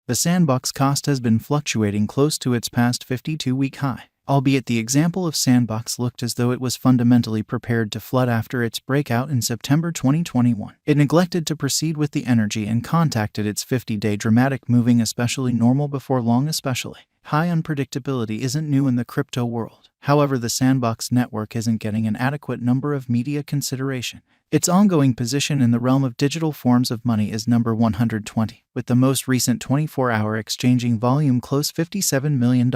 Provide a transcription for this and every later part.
The Sandbox cost has been fluctuating close to its past 52-week high, albeit the example of Sandbox looked as though it was fundamentally prepared to flood after its breakout in September 2021. It neglected to proceed with the energy and contacted its 50-day dramatic moving especially normal before long especially. High unpredictability isn't new in the crypto world. However, the Sandbox network isn't getting an adequate number of media consideration. Its ongoing position in the realm of digital forms of money is number 120, with the most recent 24-hour exchanging volume close $57 million.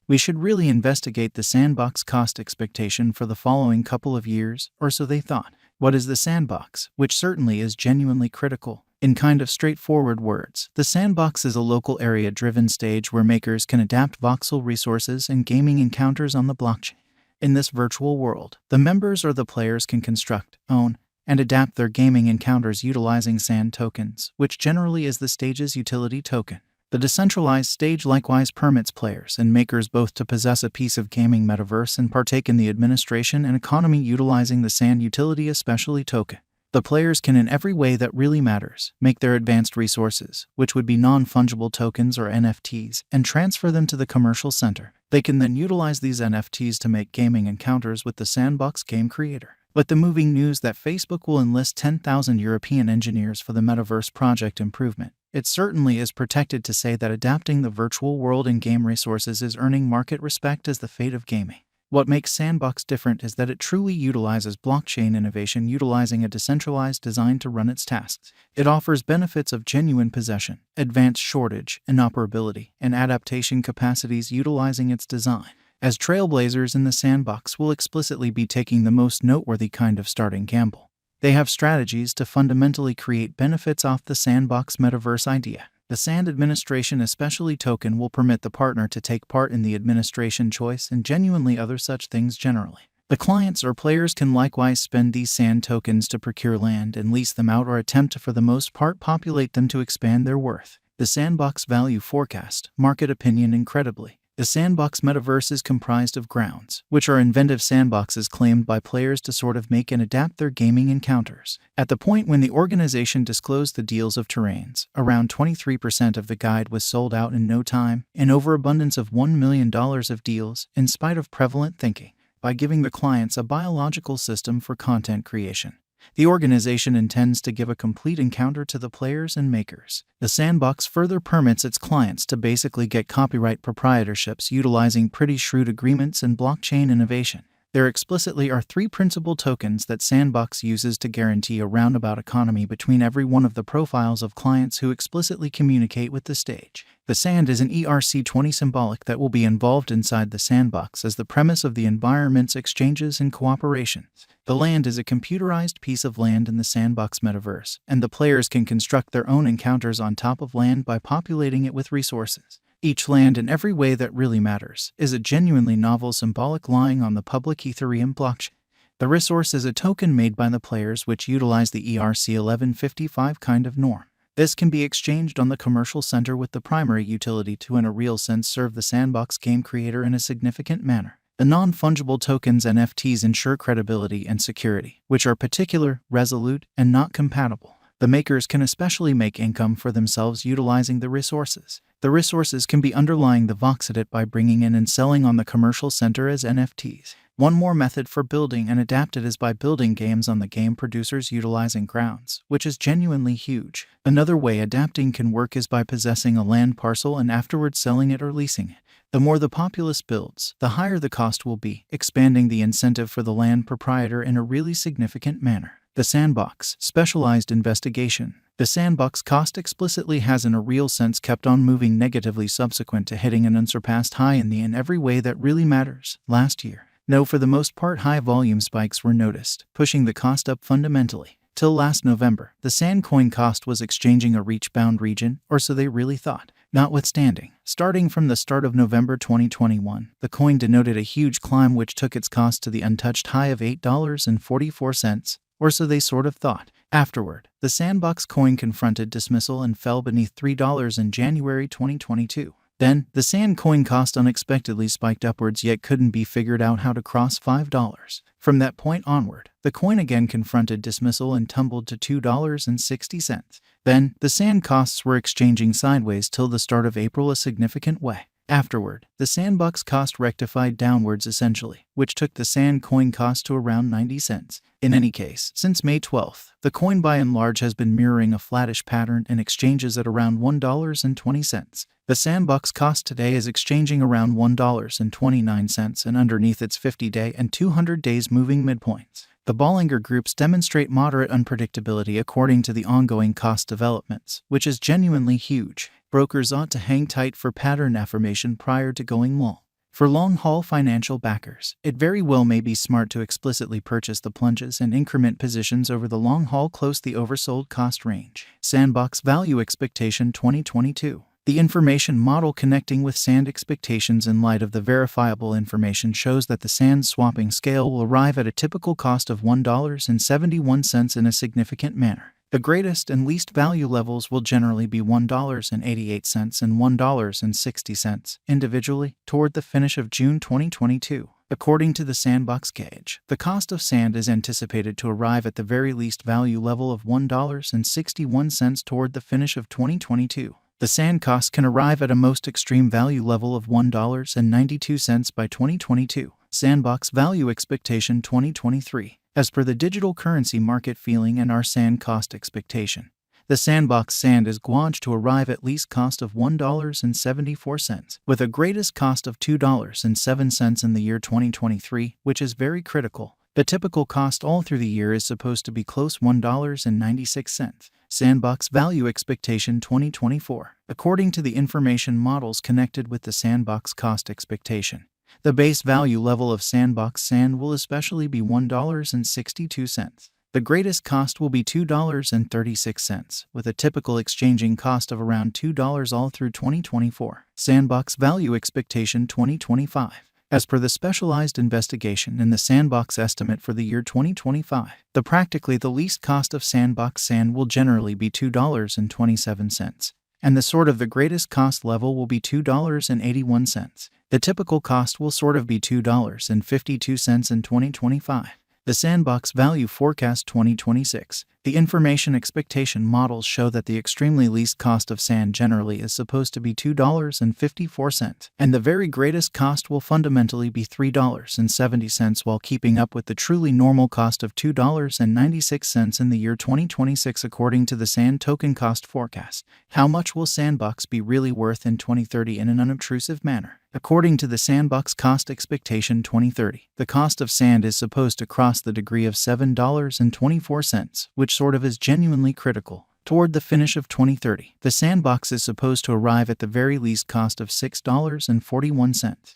We should really investigate the Sandbox cost expectation for the following couple of years, or so they thought. What is the Sandbox? Which certainly is genuinely critical. In kind of straightforward words, the Sandbox is a local area-driven stage where makers can adapt voxel resources and gaming encounters on the blockchain. In this virtual world, the members or the players can construct, own, and adapt their gaming encounters utilizing sand tokens, which generally is the stage's utility token. The decentralized stage likewise permits players and makers both to possess a piece of gaming metaverse and partake in the administration and economy utilizing the sand utility especially token. The players can in every way that really matters make their advanced resources, which would be non-fungible tokens or NFTs, and transfer them to the commercial center. They can then utilize these NFTs to make gaming encounters with the Sandbox game creator. But the moving news that Facebook will enlist 10,000 European engineers for the metaverse project improvement. It certainly is protected to say that adapting the virtual world and game resources is earning market respect as the fate of gaming. What makes Sandbox different is that it truly utilizes blockchain innovation utilizing a decentralized design to run its tasks. It offers benefits of genuine possession, advanced shortage, interoperability, and adaptation capacities utilizing its design. As trailblazers in the Sandbox will explicitly be taking the most noteworthy kind of starting gamble. They have strategies to fundamentally create benefits off the Sandbox metaverse idea. The Sand Administration Especially token will permit the partner to take part in the administration choice and genuinely other such things generally. The clients or players can likewise spend these Sand tokens to procure land and lease them out or attempt to for the most part populate them to expand their worth. The Sandbox Value Forecast, Market Opinion incredibly. The Sandbox metaverse is comprised of grounds, which are inventive sandboxes claimed by players to sort of make and adapt their gaming encounters. At the point when the organization disclosed the deals of terrains, around 23% of the guide was sold out in no time, an overabundance of $1 million of deals, in spite of prevalent thinking, by giving the clients a biological system for content creation. The organization intends to give a complete encounter to the players and makers. The Sandbox further permits its clients to basically get copyright proprietorships utilizing pretty shrewd agreements and blockchain innovation. There explicitly are three principal tokens that Sandbox uses to guarantee a roundabout economy between every one of the profiles of clients who explicitly communicate with the stage. The Sand is an ERC20 symbolic that will be involved inside the Sandbox as the premise of the environment's exchanges and cooperations. The land is a computerized piece of land in the Sandbox metaverse, and the players can construct their own encounters on top of land by populating it with resources. Each land in every way that really matters is a genuinely novel symbolic lying on the public Ethereum blockchain. The resource is a token made by the players which utilize the ERC1155 kind of norm. This can be exchanged on the commercial center with the primary utility to in a real sense serve the Sandbox game creator in a significant manner. The non-fungible tokens NFTs ensure credibility and security, which are particular, resolute, and not compatible. The makers can especially make income for themselves utilizing the resources. The resources can be underlying the voxedit by bringing in and selling on the commercial center as NFTs. One more method for building and adapt it is by building games on the game producers utilizing grounds, which is genuinely huge. Another way adapting can work is by possessing a land parcel and afterwards selling it or leasing it. The more the populace builds, the higher the cost will be, expanding the incentive for the land proprietor in a really significant manner. The Sandbox, Specialized Investigation. The Sandbox cost explicitly has in a real sense kept on moving negatively subsequent to hitting an unsurpassed high in every way that really matters, last year. No, for the most part high volume spikes were noticed, pushing the cost up fundamentally. Till last November, the Sand coin cost was exchanging a reach-bound region, or so they really thought. Notwithstanding, starting from the start of November 2021, the coin denoted a huge climb which took its cost to the untouched high of $8.44, or so they sort of thought. Afterward, the Sandbox coin confronted dismissal and fell beneath $3 in January 2022. Then, the Sand coin cost unexpectedly spiked upwards yet couldn't be figured out how to cross $5. From that point onward, the coin again confronted dismissal and tumbled to $2.60. Then, the sand costs were exchanging sideways till the start of April a significant way. Afterward, the sandbox cost rectified downwards essentially, which took the sand coin cost to around 90 cents. In any case, since May 12th, the coin by and large has been mirroring a flattish pattern and exchanges at around $1.20. The sandbox cost today is exchanging around $1.29 and underneath its 50-day and 200 days moving midpoints. The Bollinger Groups demonstrate moderate unpredictability according to the ongoing cost developments, which is genuinely huge. Brokers ought to hang tight for pattern affirmation prior to going long. For long-haul financial backers, it very well may be smart to explicitly purchase the plunges and increment positions over the long haul close the oversold cost range. Sandbox Value Expectation 2022. The information model connecting with sand expectations in light of the verifiable information shows that the sand swapping scale will arrive at a typical cost of $1.71 in a significant manner. The greatest and least value levels will generally be $1.88 and $1.60 individually toward the finish of June 2022. According to the Sandbox gauge, the cost of sand is anticipated to arrive at the very least value level of $1.61 toward the finish of 2022. The sand cost can arrive at a most extreme value level of $1.92 by 2022. Sandbox Value Expectation 2023. As per the digital currency market feeling and our sand cost expectation, the sandbox sand is gauged to arrive at least cost of $1.74, with a greatest cost of $2.07 in the year 2023, which is very critical. The typical cost all through the year is supposed to be close $1.96. Sandbox Value Expectation 2024. According to the information models connected with the sandbox cost expectation, the base value level of sandbox sand will especially be $1.62. The greatest cost will be $2.36, with a typical exchanging cost of around $2 all through 2024. Sandbox Value Expectation 2025. As per the specialized investigation in the sandbox estimate for the year 2025, practically the least cost of sandbox sand will generally be $2.27, and the greatest cost level will be $2.81. The typical cost will be $2.52 in 2025. The Sandbox Value Forecast 2026. The information expectation models show that the extremely least cost of sand generally is supposed to be $2.54, and the very greatest cost will fundamentally be $3.70 while keeping up with the truly normal cost of $2.96 in the year 2026 according to the Sand Token Cost Forecast. How much will Sandbox be really worth in 2030 in an unobtrusive manner? According to the Sandbox Cost Expectation 2030, the cost of sand is supposed to cross the degree of $7.24, which is genuinely critical. Toward the finish of 2030, the sandbox is supposed to arrive at the very least cost of $6.41.